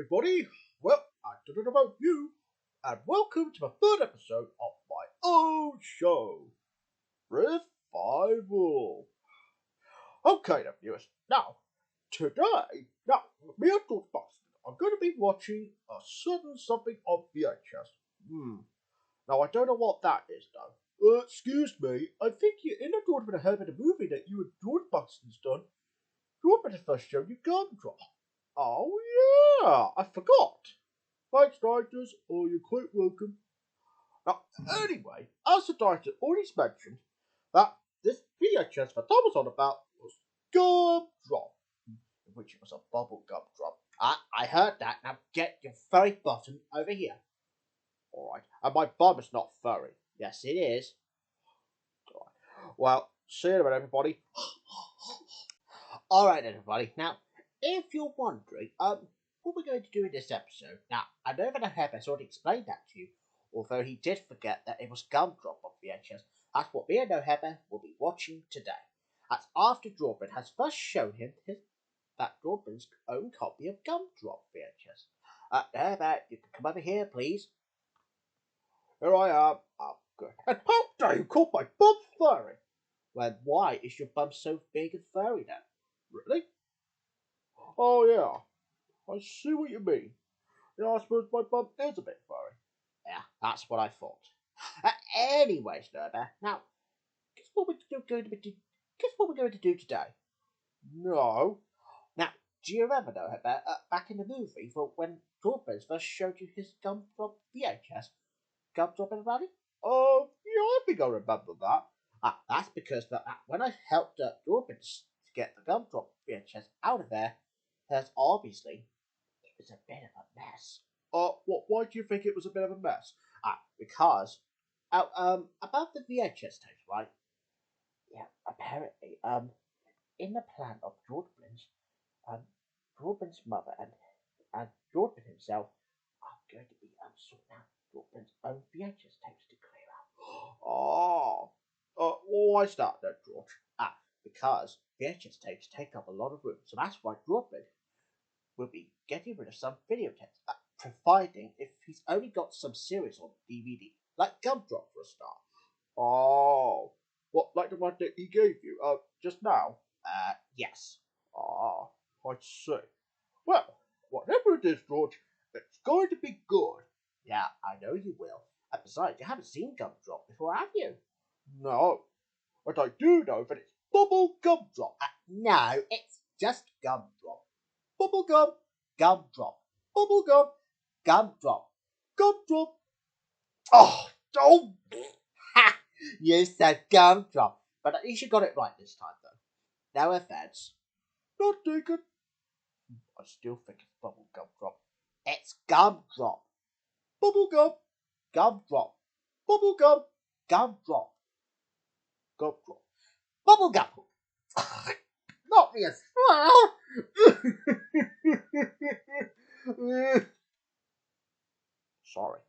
everybody. Well, I don't know about you, and welcome to the third episode of my own show, Revival. Okay then, viewers. Today, me and George Buxton are going to be watching a certain something on VHS. Now, I don't know what that is, though. Excuse me, I think you're in a George been heard of the movie that you and George Buxton's done. George been first show you Gumdrop. Oh, yeah, I forgot. Thanks, directors. Oh, you're quite welcome. Now, anyway, as the director already mentioned, that this VHS that I was on about was Gumdrop, which was a bubble gum drop. I heard that. Now get your furry bottom over here. Alright, and my bum is not furry. Yes, it is. Alright, well, see you in a minute, everybody. Alright, everybody. Now, if you're wondering, what we're going to do in this episode, now, I know that I have already explained that to you, although he did forget that it was Gumdrop on VHS. That's what me and No-Hare will be watching today. That's after Jordan has first shown him that Jordan's own copy of Gumdrop VHS. No-Hare, you can come over here, please. Here I am. Oh, good. And how dare you call my bum furry? Well, why is your bum so big and furry then? Really? Oh, yeah. I see what you mean. Yeah, I suppose my bum is a bit furry. Yeah, that's what I thought. Anyways, No-Hare, now, guess what we're going to do today? No. Now, do you remember, No-Hare, back in the movie, when Jordan first showed you his Gumdrop VHS? Gumdrop and Rally? Oh, yeah, I think I remember that. That's because when I helped Jordan to get the Gumdrop VHS out of there, there's obviously it was a bit of a mess. Why do you think it was a bit of a mess? Because about the VHS tapes, right? Yeah, apparently, in the plan of Jordan's, Jordan's mother and Jordan himself are going to be sorting out Jordan's own VHS tapes to clear out. Oh, why is that then, George? Because VHS tapes take up a lot of room, so that's why Jordan will be getting rid of some videotapes, providing if he's only got some series on DVD, like Gumdrop for a start. Oh, what, like the one that he gave you, just now? Yes. I see. Well, whatever it is, George, it's going to be good. Yeah, I know you will. And besides, you haven't seen Gumdrop before, have you? No. But I do know that it's Bubble Gumdrop. No, it's just Gumdrop. Bubble Gum, Gumdrop. Bubble Gum, Gumdrop. Gumdrop. Oh, ha! You said Gumdrop. But at least you got it right this time, though. No offense. Not taken. I still think it's Bubble Gumdrop. It's Gumdrop. Bubble Gum, Gumdrop. Bubble Gum, Gumdrop. Gumdrop. Bubble Gum. Not me as Sorry.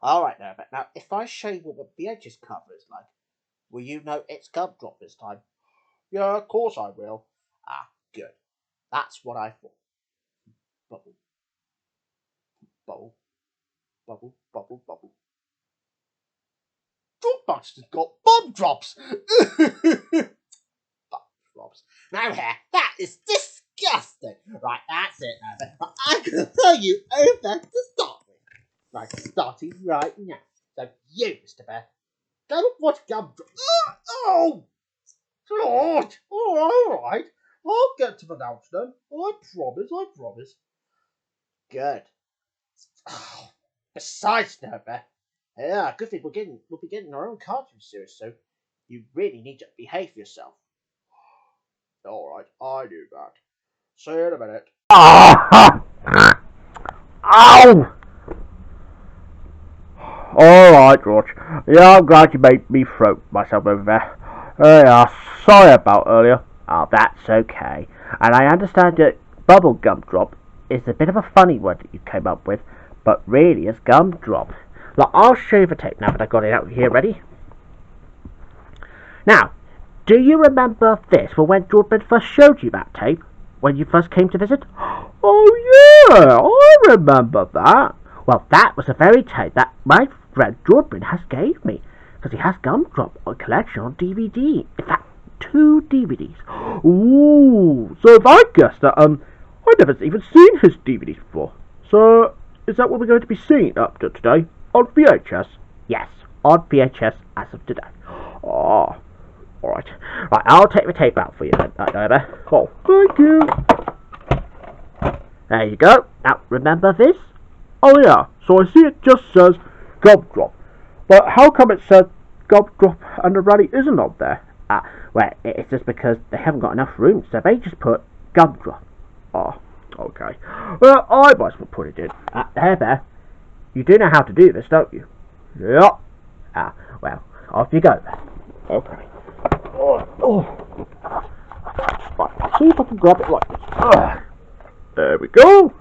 Alright now if I show you what the VHS cover is like, will you know it's Gumdrop this time? Yeah, of course I will. Good. That's what I thought. Bubble. Bubble. Bubble, bubble, bubble. Buxton's got bum drops. Bum drops. No-Hare, that is disgusting. Right, that's it, No-Hare. I'm going to throw you over to start with. Right, starting right now. So you, Mr. Bear, go watch Gumdrop. Oh, George. All right. I'll get to the announcement. I promise. Good. Oh, besides, No-Hare, yeah, good thing we'll be getting our own cartoon series, so you really need to behave yourself. Alright, I do that. See you in a minute. Ow! Alright, George. Yeah, I'm glad you made me throw myself over there. Yeah, sorry about earlier. Oh, that's okay. And I understand that Bubble Gumdrop is a bit of a funny word that you came up with, but really it's Gumdrop. Look, I'll show you the tape now that I got it out here ready. Now, do you remember this from when Jordan first showed you that tape? when you first came to visit? Oh yeah, I remember that. Well, that was the very tape that my friend Jordan has gave me, because he has Gumdrop a collection on DVD. In fact, 2 DVDs. Ooh, so if I guessed that, I've never even seen his DVDs before. So, is that what we're going to be seeing up to today? On VHS? Yes, on VHS as of today. Oh, alright. Right, I'll take the tape out for you then, Nova. Oh, thank you. There you go. Now, remember this? Oh yeah, so I see it just says Gumdrop. But how come it says Gumdrop and the rally isn't on there? Well, it's just because they haven't got enough room, so they just put Gumdrop. Oh, okay. Well, I might as well put it in. There. You do know how to do this, don't you? Yep. Well, off you go then. Okay. Right, see if I can grab it like this. There we go.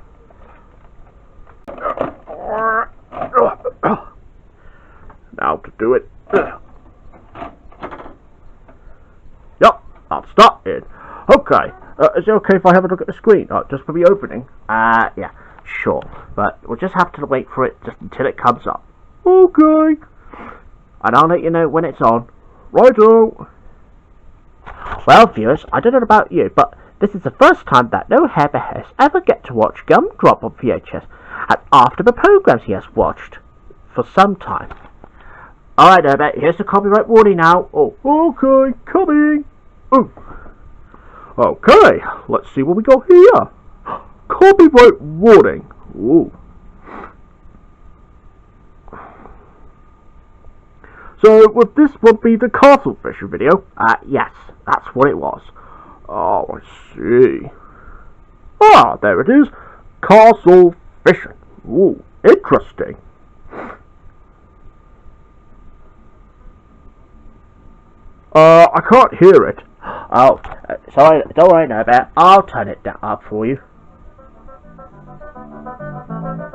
Now to do it. Yep, I'll start in. Okay, is it okay if I have a look at the screen? Just for the opening? Yeah, sure. But we'll just have to wait for it just until it comes up. Okay. And I'll let you know when it's on. Righto. Well, viewers, I don't know about you, but this is the first time that No-Hare Bear has ever get to watch Gumdrop on VHS, and after the programs he has watched for some time. Alright, No-Hare, here's the copyright warning now. Oh, okay, coming. Oh. Okay, let's see what we got here. Copyright warning. Ooh. So, would this one be the castle fishing video? Yes, that's what it was. Oh, I see. Ah, there it is. Castle fishing. Ooh, interesting. I can't hear it. Oh, sorry, don't worry now about it. I'll turn it up for you.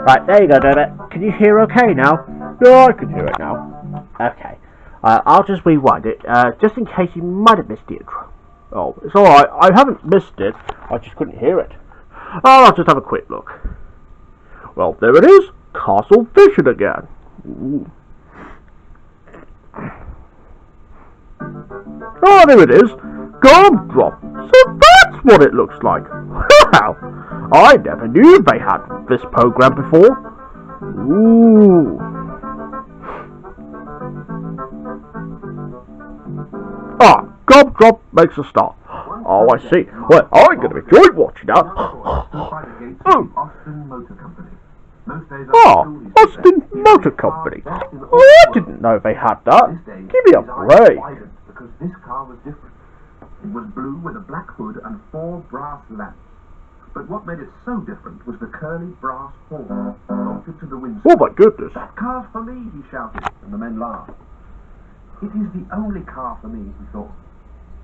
Right, there you go, David. Can you hear okay now? Yeah, I can hear it now. Okay. I'll just rewind it, just in case you might have missed the intro. Oh, it's alright. I haven't missed it. I just couldn't hear it. I'll just have a quick look. Well, there it is. Castle fishing again. Ooh. Oh, there it is. Gumdrop. So that's what it looks like. Wow. I never knew they had this program before. Ooh. Gumdrop makes a start. Oh, I see. Well, I'm going to enjoy watching that. Austin Motor Company. Oh, I didn't know they had that. Give me a break. Because this car was different. It was blue with a black hood and 4 brass lamps. But what made it so different was the curly brass horn bolted to the windscreen. Oh my goodness. That car's for me, he shouted, and the men laughed. It is the only car for me, he thought.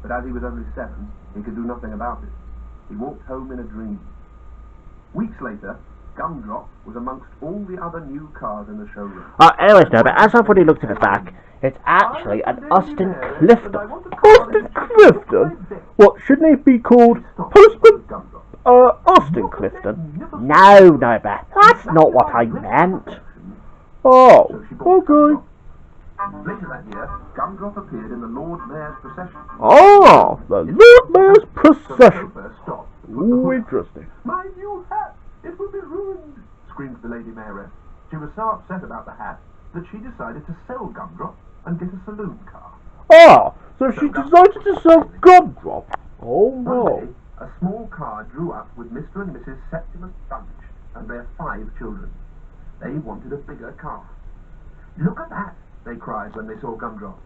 But as he was only 7, he could do nothing about it. He walked home in a dream. Weeks later, Gumdrop was amongst all the other new cars in the showroom. Anyways, no, but as I've already looked at the back, it's actually an Austin Clifton. Austin Clifton? What, shouldn't it be called Postman? Austin Clifton? No, but that's not what I meant. Oh, okay. Later that year, Gumdrop appeared in the Lord Mayor's procession. Oh, the Lord Mayor's procession. Ooh, interesting. My new hat! It will be ruined! Screamed the Lady Mayoress. She was so upset about the hat that she decided to sell Gumdrop and get a saloon car. Ah, so she decided to sell Gumdrop. Oh no. One day, a small car drew up with Mr. and Mrs. Septimus Bunch and their 5 children. They wanted a bigger car. Look at that! They cried when they saw Gumdrop.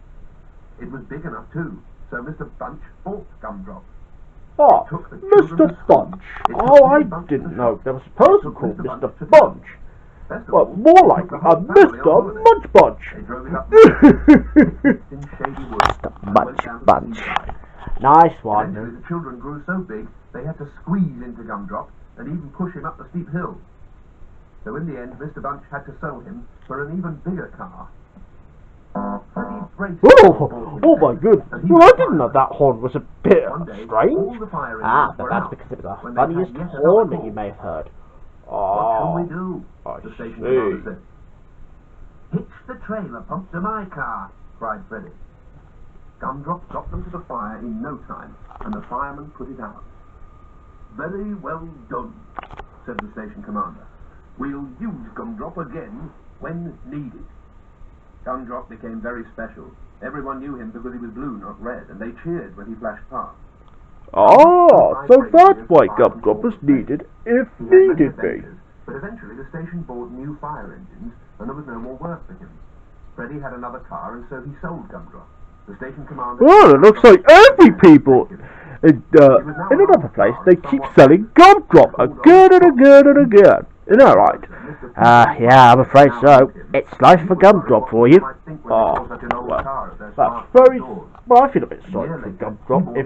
It was big enough too, so Mr. Bunch bought Gumdrop. Oh, Mr. Bunch. Oh, I didn't know there was a person called Mr. Bunch. Well, more like a Mr. Munch Bunch. Mr. Munch Bunch. Nice one. Eventually, the children grew so big they had to squeeze into Gumdrop and even push him up the steep hill. So in the end, Mr. Bunch had to sell him for an even bigger car. Oh my goodness. Well, I didn't know that horn was a bit One day, Strange? all the fire Ah, engines but were that's out because it was the when they funniest had yet horn another that you call. may have heard. What shall we Oh, do? I The station commander see. said. Hitch the trailer pump to my car, cried Freddie. Gumdrop got them to the fire in no time, and the fireman put it out. Very well done, said the station commander. We'll use Gumdrop again when needed. Gumdrop became very special. Everyone knew him because he was blue, not red, and they cheered when he flashed past. Oh, so that's why Gumdrop was needed if He had many needed be. adventures, but eventually the station bought new fire engines, and there was no more work for him. Freddie had another car, and so he sold Gumdrop. The station commander... Well, it looks like every people in another place, they keep selling Gumdrop again and again and again. Isn't that right? Yeah, I'm afraid so. It's life for Gumdrop for you. Oh, well, that's very... Well, I feel a bit sorry for Gumdrop if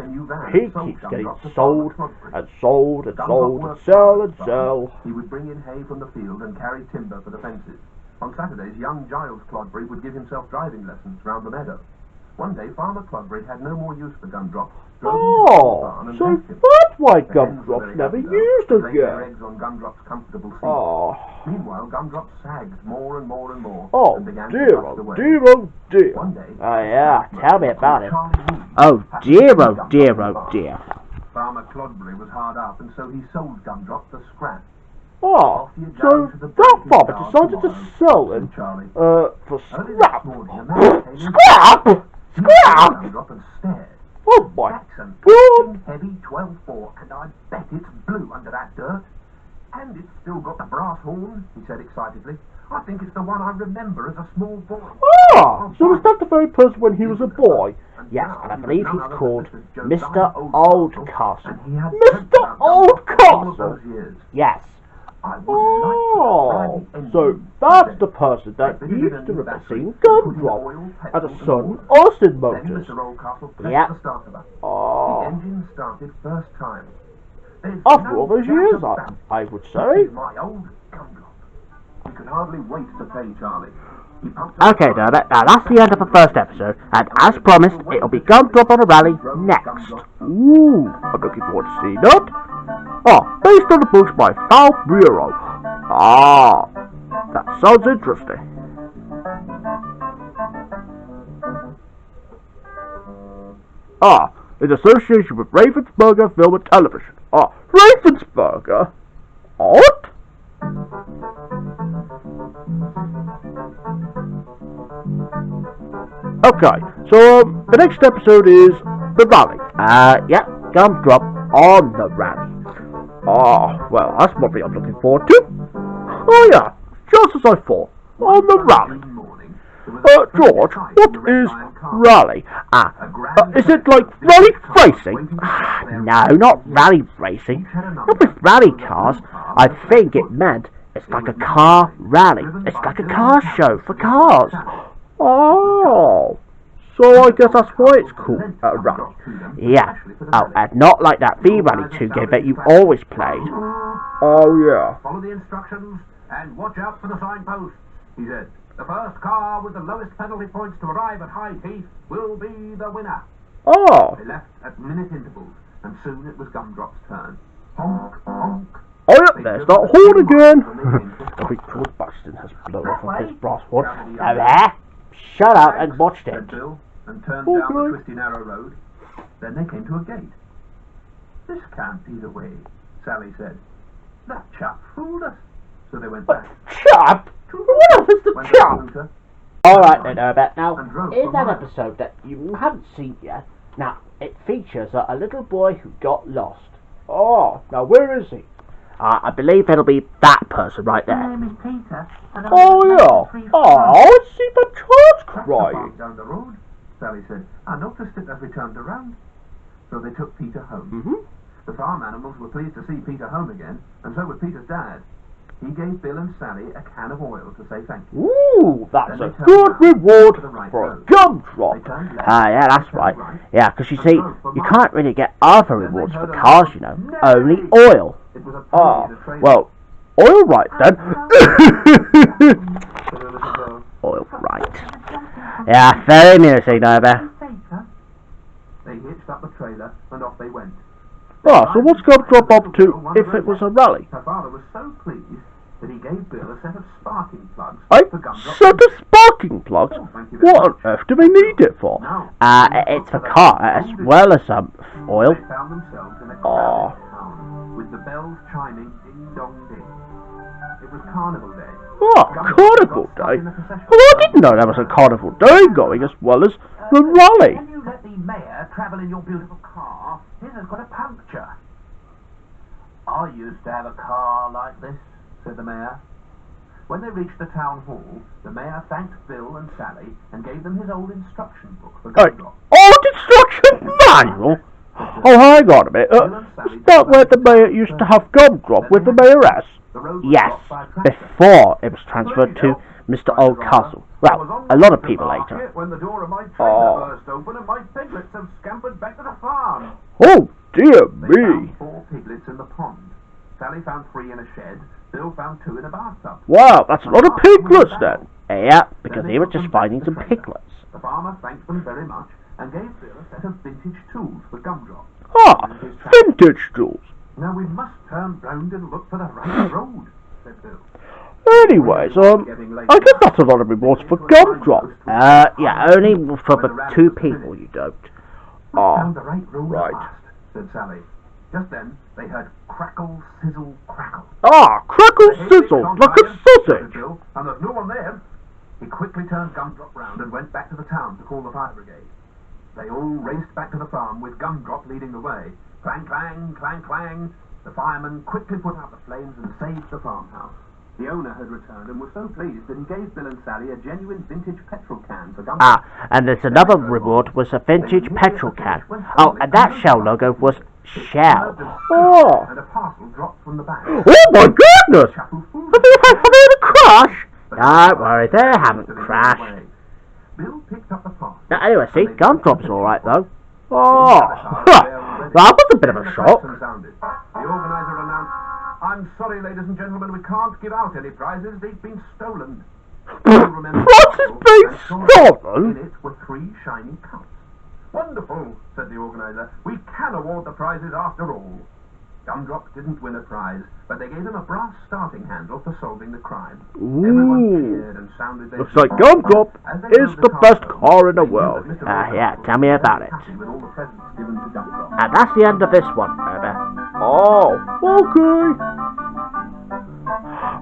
he keeps getting sold and sold and sold and sell and sell. He would bring in hay from the field and carry timber for the fences. On Saturdays, young Giles Clodbury would give himself driving lessons round the meadow. One day, Farmer Clodbury had no more use for Gumdrop. Oh, so that's why Gumdrop's never used again. Eggs on Gumdrop's comfortable seat. Oh. Meanwhile, Gumdrop sagged more and more and more. Oh and began dear, to rust oh away. dear, oh dear. One day, Yeah, tell me about it. Charlie Wood Oh happened dear, to oh Gumdrop dear, at the oh farm. dear. Farmer Clodbury was hard up, and so he sold Gumdrop for scrap. Oh, so that farmer decided to sell him, for Early scrap. this morning, a man came in. Scrap? He looked at Scrap? Gumdrop and stared. Oh my That's an God. heavy 12-4, and I bet it's blue under that dirt. And it's still got the brass horn, he said excitedly. I think it's the one I remember as a small boy. Ah, so is that the very person when he was a boy? Yes, and I believe he's called Mr. Oldcastle. Mr. Oldcastle? Yes. Oh, so that's the person that used to represent Gumdrop at a certain Austin Motors. Yeah. The Oh, engine started first time. after all those years, I would say. My old Gumdrop. He could hardly wait to pay Charlie. Okay, now that's the end of the first episode, and as promised, it'll be Gumdrop on a rally next. Ooh, I'm looking forward to seeing that. Ah, based on the books by Val Bureau. Ah, that sounds interesting. Ah, in association with Ravensburger Film and Television. Ah, Ravensburger? What? Okay, so the next episode is the rally. Yeah, Gumdrop on the rally. Oh, well, that's probably I'm looking forward to. Oh yeah, just as I thought, on the rally. George, what is rally? Is it like rally racing? No, not rally racing. Not with rally cars. I think it meant it's like a car rally. It's like a car show for cars. Oh, so I guess that's why it's called a rally. Yeah. Oh, and not like that V-Rally 2 game that you've always played. Oh yeah. Follow the instructions and watch out for the signpost, he said. The first car with the lowest penalty points to arrive at High Heath will be the winner. Oh. They left at minute intervals, and soon it was Gumdrop's turn. Honk, honk. Oh yeah, there's that horn again. I think George Buxton has blown off his brass horn. Shut up and watch it. Said Bill, and turned down the twisty narrow road. Then they came to a gate. This can't be the way, Sally said. That chap fooled us. So they went back. Chap? What else is the chap? Alright then, Herbert. Now, in that episode that you haven't seen yet, now, it features a little boy who got lost. Oh, now where is he? I believe it'll be that person right there. My name is Peter. And Oh yeah. Oh, I see the child's crying. Down the road, Sally said. I noticed it as we turned around. So they took Peter home. The farm animals were pleased to see Peter home again, and so was Peter's dad. He gave Bill and Sally a can of oil to say thank you. Ooh, that's a good reward for a Gumdrop. Yeah, that's right. Yeah, because you see, you can't really get other rewards for cars, you know. Only oil. Oh, well, oil right then. Oil right. Yeah, very amusing, over. They hitched up the trailer and off they So what's Gumdrop up to if it was a rally? Her father was so pleased that he gave Bill a set of sparking plugs A for Gumdrop. set of sparking plugs? Oh, thank you very What on much. earth do they need it for? It's for car, as well as oil. They found themselves in a Oh. crowded town, with the bells chiming ding-dong-ding. It was Carnival Day. Oh, Carnival Day? Well, I didn't know there was a Carnival Day going as well as the rally. Can you let the mayor travel in your beautiful car? His has got a puncture. I used to have a car like this, said the mayor. When they reached the town hall, the mayor thanked Bill and Sally and gave them his old instruction book for Gumdrop. Old instruction manual? Oh, hang on a minute. Is that where the mayor used to have Gumdrop with the mayoress? Yes, before it was transferred to Mr. Oldcastle. Well, a lot of people later. When the door of my trailer burst open and my piglets have scampered back to the farm. Oh, dear They me. found 4 piglets in the pond. Sally found 3 in a shed. Bill found 2 in a bathtub. Wow, that's a lot of piglets then. Yeah, because they were just finding some piglets. The farmer thanked them very much and gave Bill a set of vintage tools for Gumdrop. Ah, vintage tools. Now we must turn round and look for the right road, said Bill. Anyways, I guess that's a lot of rewards for Gumdrop. Yeah, only for the 2 people you don't. Found the right road right. at last, said Sally. Just then, they heard crackle, sizzle, crackle. Crackle sizzle, like a sausage. Bill, and there's no one there. He quickly turned Gumdrop round and went back to the town to call the fire brigade. They all raced back to the farm with Gumdrop leading the way. Clang, clang, clang, clang. The firemen quickly put out the flames and saved the farmhouse. The owner had returned and was so pleased that he gave Bill and Sally a genuine vintage petrol can for Gumdrop. And there's another reward was a vintage petrol can. Oh, and that Shell logo was Shell. Oh. And a parcel dropped from the back. Oh my goodness! Have you had a crash? Don't worry, they haven't crashed. Bill picked up the parcel. Now, anyway, see, Gumdrop's alright though. Oh, that was a bit of a shock. The organizer announced, "I'm sorry, ladies and gentlemen, we can't give out any prizes. They've been stolen." Prizes being stolen? In it were 3 shiny cups. "Wonderful," said the organizer. "We can award the prizes after all." Gumdrop didn't win a prize, but they gave him a brass starting handle for solving the crime. Everyone cheered and sounded their Looks like Gumdrop is the best car in the world. Yeah, tell me about it. with all the presents given to Gumdrop. And that's the end of this one, baby. Oh, okay.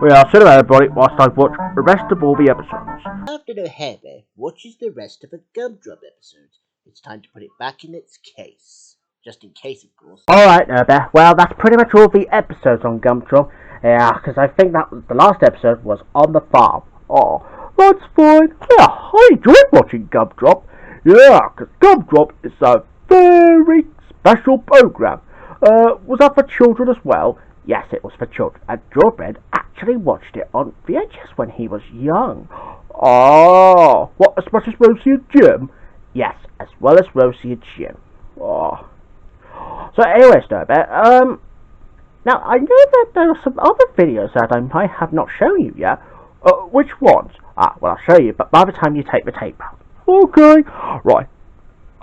Well, I'll see you later, everybody, whilst I watch the rest of all the episodes. After No-Hare Bear watches the rest of the Gumdrop episodes, it's time to put it back in its case. Just in case, of course. Alright, Bear. Well, that's pretty much all the episodes on Gumdrop. Yeah, because I think that the last episode was on the farm. Oh, that's fine. Yeah, I enjoyed watching Gumdrop. Yeah, because Gumdrop is a very special program. Was that for children as well? Yes, it was for children. And Jawbread actually watched it on VHS when he was young. Oh, what, as much as Rosie and Jim? Yes, as well as Rosie and Jim. Oh. So anyways, Bear, now I know that there are some other videos that I might have not shown you yet. Which ones? Well, I'll show you, but by the time you take the tape out. Okay, right.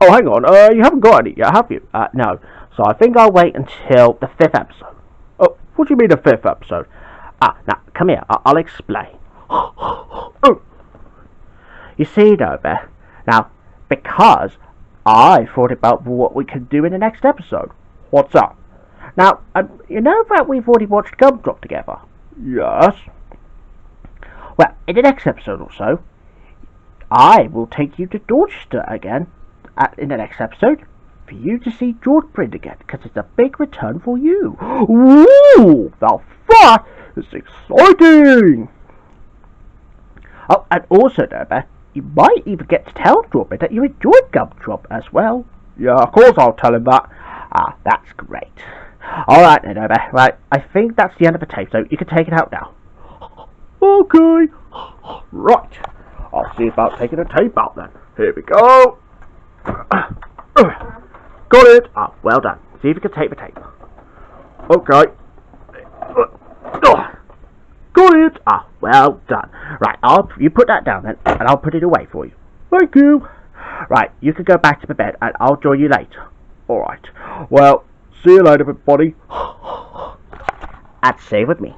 Oh, hang on, you haven't got any yet, have you? No. So I think I'll wait until the 5th episode. Oh, what do you mean the 5th episode? Now, come here, I'll explain. Oh. You see, Bear, now, because I thought about what we can do in the next episode. What's up? Now, you know that we've already watched Gumdrop together? Yes. Well, in the next episode or so, I will take you to Dorchester again, in the next episode, for you to see Georgebread again, because it's a big return for you. Ooh, now that is exciting! Oh, and also, Bear, you might even get to tell Georgebread that you enjoyed Gumdrop as well. Yeah, of course I'll tell him that. That's great. Alright then, Bear. Right, I think that's the end of the tape, so you can take it out now. Okay. Right. I'll see about taking the tape out then. Here we go. Got it. Well done. See if you can take the tape. Okay. Got it. Well done. Right, you put that down then, and I'll put it away for you. Thank you. Right, you can go back to the bed, and I'll join you later. Alright. Well, See you later, everybody. That's safe with me.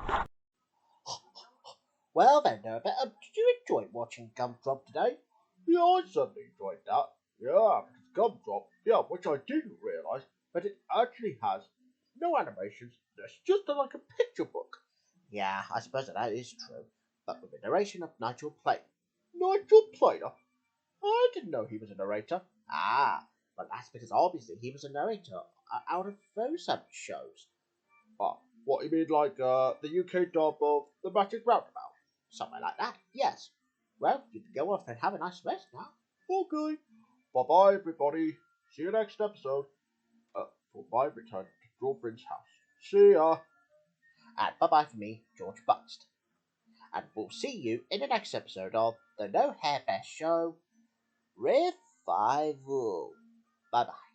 Well then, Norbert, did you enjoy watching Gumdrop today? Yeah, I certainly enjoyed that. Yeah, because Gumdrop, yeah, which I didn't realise, but it actually has no animations. It's just like a picture book. Yeah, I suppose that is true, but with the narration of Nigel Player. Nigel Player? I didn't know he was a narrator. Ah, but that's because obviously he was a narrator out of those shows. Oh, what you mean, like the UK dub of the Magic Roundabout? Something like that, yes. Well, you can go off and have a nice rest now. Okay. Bye bye, everybody. See you next episode. For my return to Drawbridge House. See ya. And bye bye for me, George Buxton. And we'll see you in the next episode of the No-Hare Bear Show Revival. Bye bye.